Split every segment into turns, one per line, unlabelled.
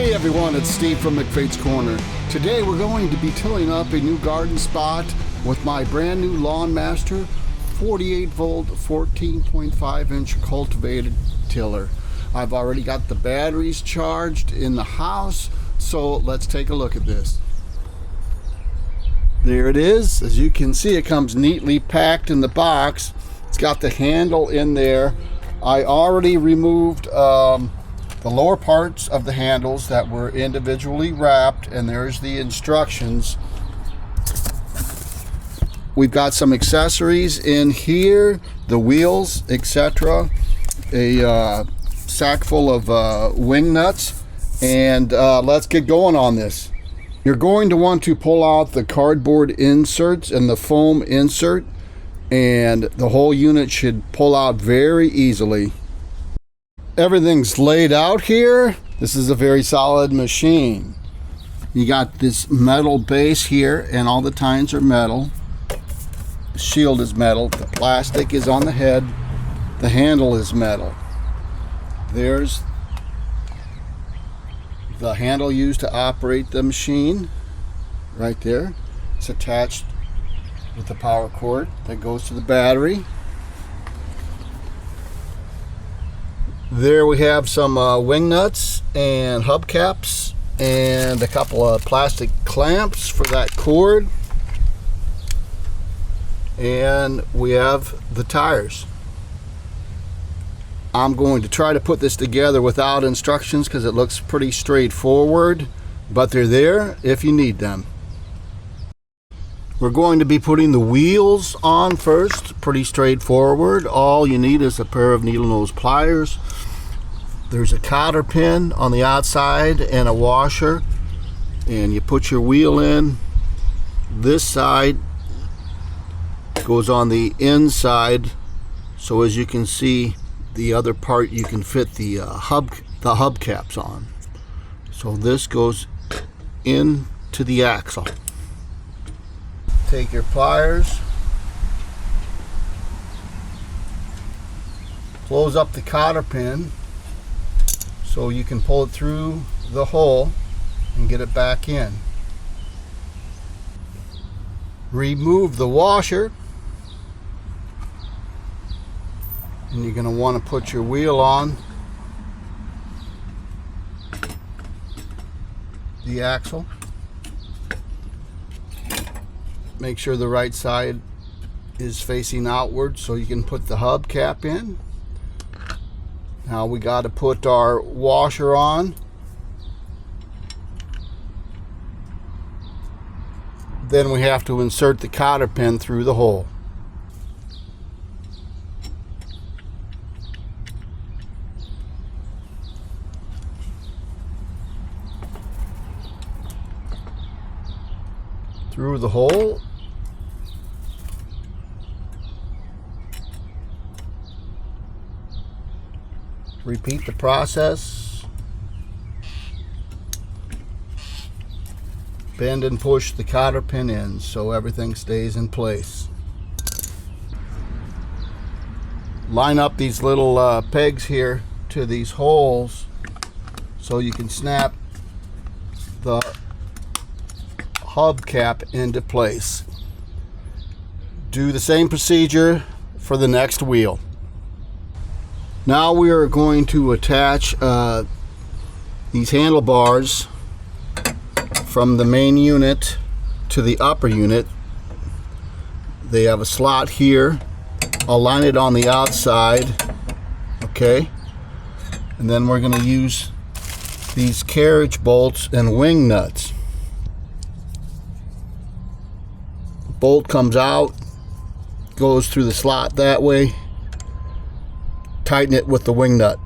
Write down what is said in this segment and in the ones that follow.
Hey everyone, it's Steve from McFate's Corner. Today we're going to be tilling up a new garden spot with my brand new Lawnmaster 48V 14.5 inch cultivated tiller. I've already got the batteries charged in the house, so let's take a look at this. There it is. As you can see, it comes neatly packed in the box. It's got the handle in there. I already removed the lower parts of the handles that were individually wrapped, and there's the instructions. We've got some accessories in here, the wheels, etc. A sack full of wing nuts, and let's get going on this. You're going to want to pull out the cardboard inserts and the foam insert, and the whole unit should pull out very easily. Everything's laid out here. This is a very solid machine. You got this metal base here, and all the tines are metal. The shield is metal. The plastic is on the head. The handle is metal. There's the handle used to operate the machine right there. It's attached with the power cord that goes to the battery. There we have some wing nuts and hubcaps and a couple of plastic clamps for that cord. And we have the tires. I'm going to try to put this together without instructions because it looks pretty straightforward, but they're there if you need them. We're going to be putting the wheels on first. Pretty straightforward. All you need is a pair of needle nose pliers. There's a cotter pin on the outside and a washer, and you put your wheel in. This side goes on the inside, so as you can see, the other part you can fit the hubcaps on. So this goes into the axle. Take your pliers, close up the cotter pin so you can pull it through the hole and get it back in. Remove the washer, and you're going to want to put your wheel on the axle. Make sure the right side is facing outward so you can put the hubcap in. Now we got to put our washer on. Then we have to insert the cotter pin through the hole. Through the hole. Repeat the process. Bend and push the cotter pin in so everything stays in place. Line up these little pegs here to these holes so you can snap the hubcap into place. Do the same procedure for the next wheel. Now we are going to attach these handlebars from the main unit to the upper unit. They have a slot here. I'll line it on the outside, okay? And then we're going to use these carriage bolts and wing nuts. Bolt comes out, goes through the slot that way. Tighten it with the wing nut.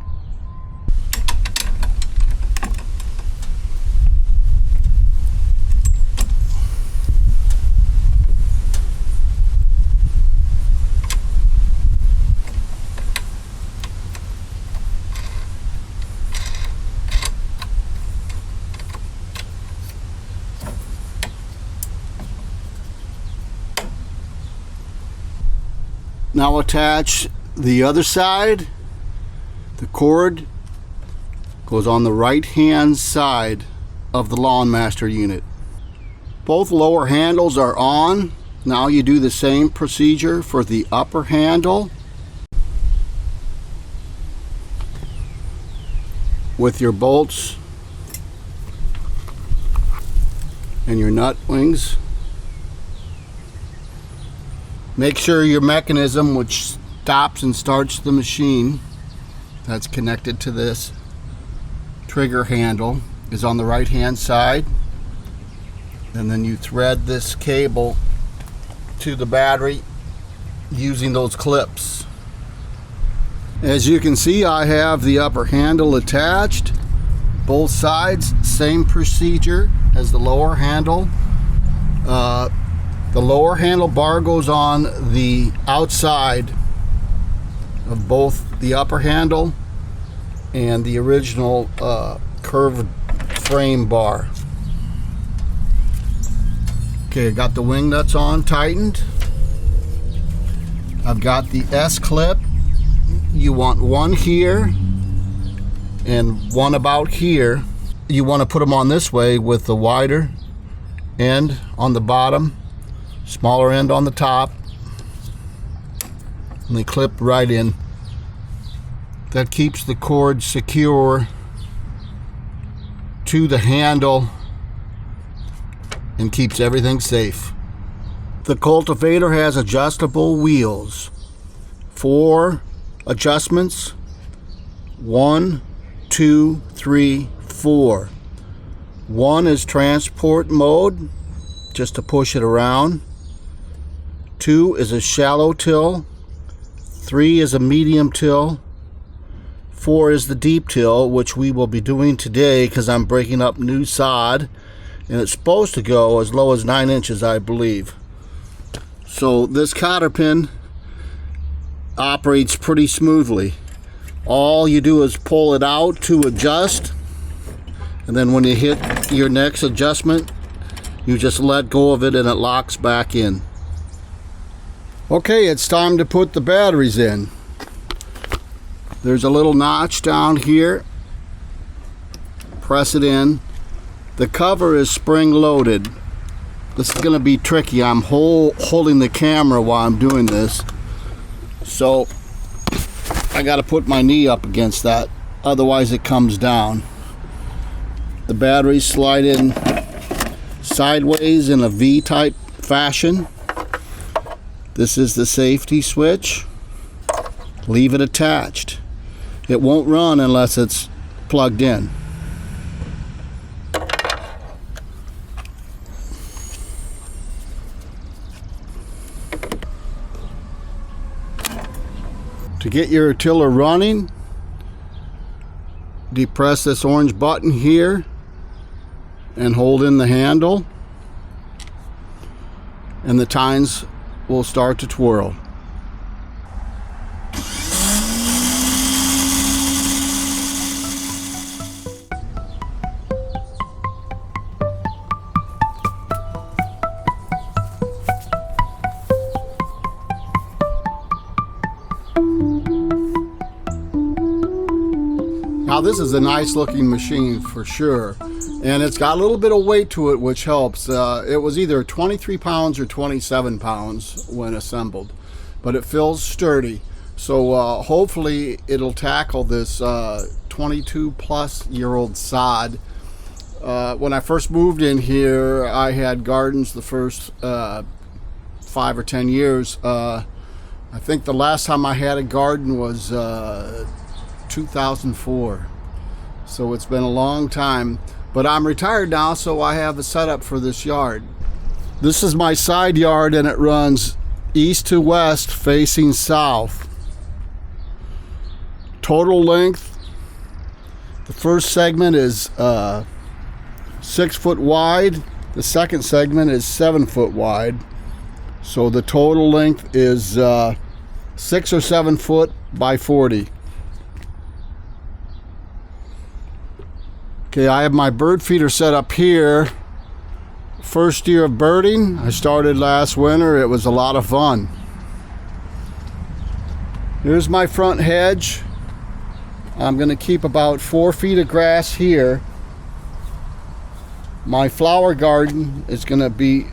Now attach the other side, the cord goes on the right hand side of the Lawnmaster unit. Both lower handles are on. Now you do the same procedure for the upper handle with your bolts and your nut wings. Make sure your mechanism, which stops and starts the machine, that's connected to this trigger handle, is on the right hand side. And then you thread this cable to the battery using those clips. As you can see, I have the upper handle attached. Both sides, same procedure as the lower handle. The lower handle bar goes on the outside of both the upper handle and the original curved frame bar. Okay, I got the wing nuts on, tightened. I've got the S-clip. You want one here and one about here. You want to put them on this way with the wider end on the bottom, smaller end on the top, and they clip right in. That keeps the cord secure to the handle and keeps everything safe. The cultivator has adjustable wheels. 4 adjustments. 1, 2, 3, 4. 1 is transport mode, just to push it around. 2 is a shallow till. 3 is a medium till. 4 is the deep till, which we will be doing today because I'm breaking up new sod, and it's supposed to go as low as 9 inches, I believe. So this cotter pin operates pretty smoothly. All you do is pull it out to adjust, and then when you hit your next adjustment, you just let go of it and it locks back in. Okay, it's time to put the batteries in. There's a little notch down here. Press it in. The cover is spring loaded. This is going to be tricky. I'm holding the camera while I'm doing this, so I got to put my knee up against that, otherwise it comes down. The batteries slide in sideways in a V-type fashion. This is the safety switch. Leave it attached. It won't run unless it's plugged in. To get your tiller running, depress this orange button here and hold in the handle, and the tines will start to twirl. Now this is a nice looking machine for sure, and it's got a little bit of weight to it, which helps. It was either 23 pounds or 27 pounds when assembled, but it feels sturdy. So hopefully it'll tackle this 22-plus-year-old sod. When I first moved in here, I had gardens the first 5 or 10 years. I think the last time I had a garden was 2004, so it's been a long time, but I'm retired now, so I have a setup for this yard. This is my side yard, and it runs east to west facing south. Total length, the first segment is 6 foot wide, the second segment is 7 foot wide, so the total length is 6 or 7 foot by 40. Okay, I have my bird feeder set up here. First year of birding, I started last winter. It was a lot of fun. Here's my front hedge. I'm going to keep about 4 feet of grass here. My flower garden is going to be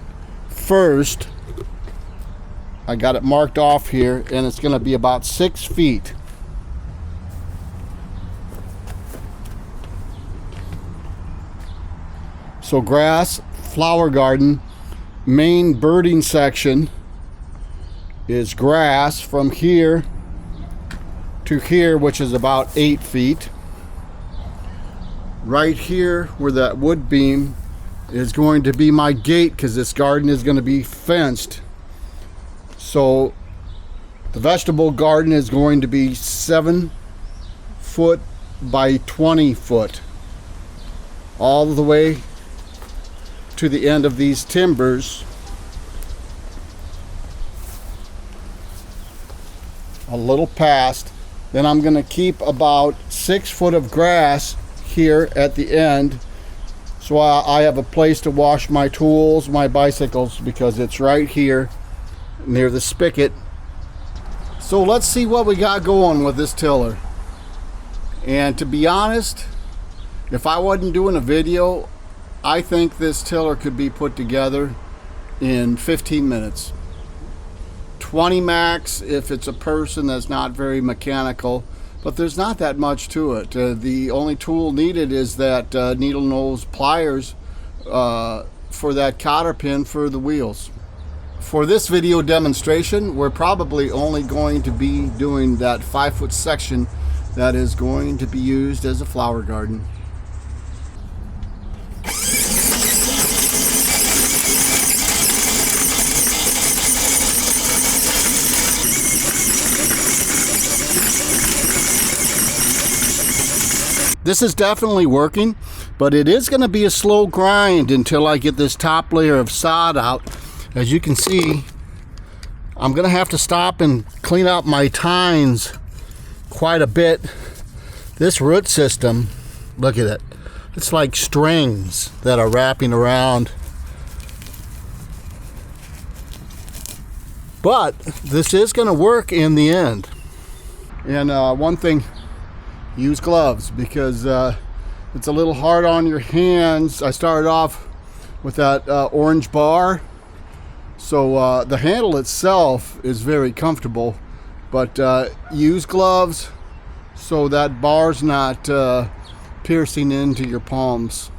first. I got it marked off here, and it's going to be about 6 feet. So grass, flower garden, main birding section is grass from here to here, which is about 8 feet. Right here where that wood beam is going to be my gate, because this garden is going to be fenced. So the vegetable garden is going to be 7 foot by 20 foot all the way to the end of these timbers. A little past. Then I'm going to keep about 6 foot of grass here at the end, so I have a place to wash my tools, my bicycles, because it's right here near the spigot. So let's see what we got going with this tiller. And to be honest, if I wasn't doing a video, I think this tiller could be put together in 15 minutes. 20 max if it's a person that's not very mechanical, but there's not that much to it. The only tool needed is that needle nose pliers for that cotter pin for the wheels. For this video demonstration, we're probably only going to be doing that 5 foot section that is going to be used as a flower garden. This is definitely working, but it is going to be a slow grind until I get this top layer of sod out. As you can see, I'm going to have to stop and clean out my tines quite a bit. This root system, look at it. It's like strings that are wrapping around. But this is going to work in the end. And one thing, use gloves, because it's a little hard on your hands. I started off with that orange bar, so the handle itself is very comfortable, but use gloves so that bar's not piercing into your palms.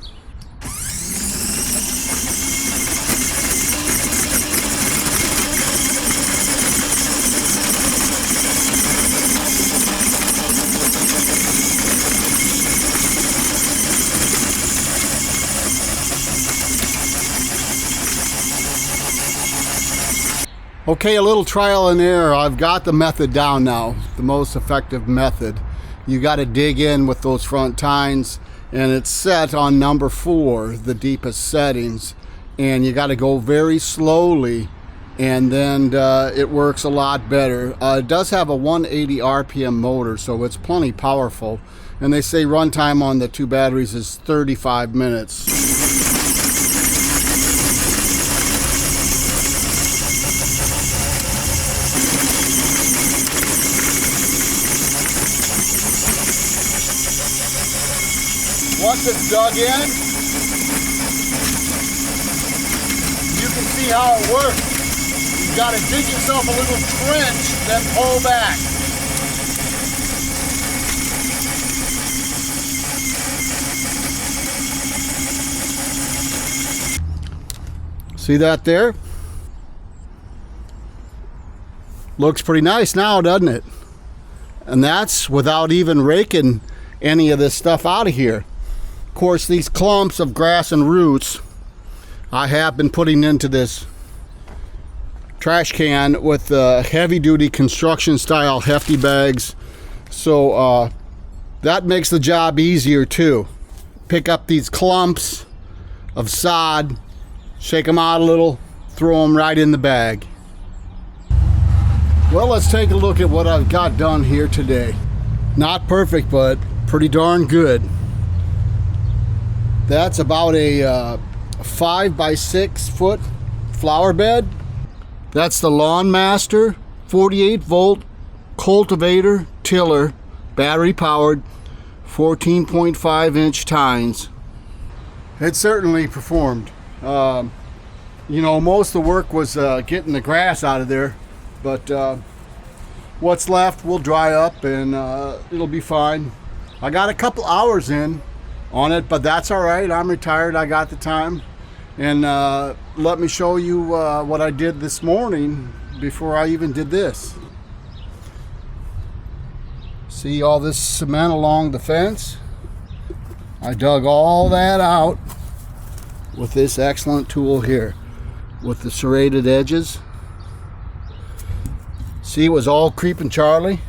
Okay, a little trial and error. I've got the method down now, the most effective method. You got to dig in with those front tines, and it's set on number 4, the deepest settings, and you got to go very slowly, and then it works a lot better. It does have a 180 RPM motor, so it's plenty powerful, and they say runtime on the 2 batteries is 35 minutes. Once it's dug in, you can see how it works. You've got to dig yourself a little trench, then pull back. See that there? Looks pretty nice now, doesn't it? And that's without even raking any of this stuff out of here. Of course, these clumps of grass and roots I have been putting into this trash can with heavy-duty construction style hefty bags, so that makes the job easier too. Pick up these clumps of sod, shake them out a little, throw them right in the bag. Well, let's take a look at what I've got done here today. Not perfect, but pretty darn good. That's about a 5 by 6 foot flower bed. That's the Lawnmaster 48 volt cultivator tiller battery powered 14.5 inch tines. It certainly performed. You know, most of the work was getting the grass out of there, but what's left will dry up and it'll be fine. I got a couple hours in on it, but that's all right. I'm retired. I got the time. And let me show you what I did this morning before I even did this. See all this cement along the fence? I dug all that out with this excellent tool here with the serrated edges. See, it was all creeping Charlie.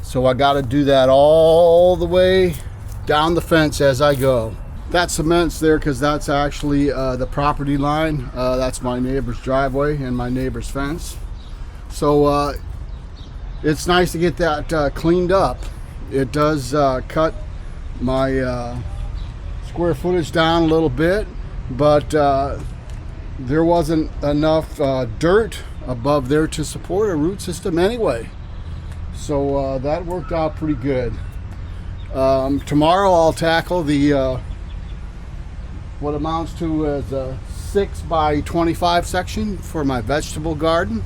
So I got to do that all the way down the fence as I go. That cement's there because that's actually the property line. That's my neighbor's driveway and my neighbor's fence. So it's nice to get that cleaned up. It does cut my square footage down a little bit, but there wasn't enough dirt above there to support a root system anyway. So that worked out pretty good. Tomorrow I'll tackle the what amounts to as a 6 by 25 section for my vegetable garden.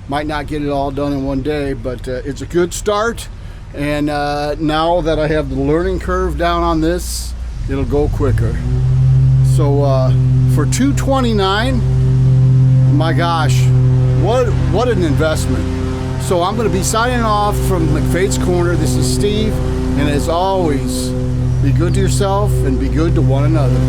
Might not get it all done in one day, but it's a good start. And now that I have the learning curve down on this, it'll go quicker. So for $229, my gosh, what an investment. So I'm going to be signing off from McFate's Corner. This is Steve, and as always, be good to yourself and be good to one another.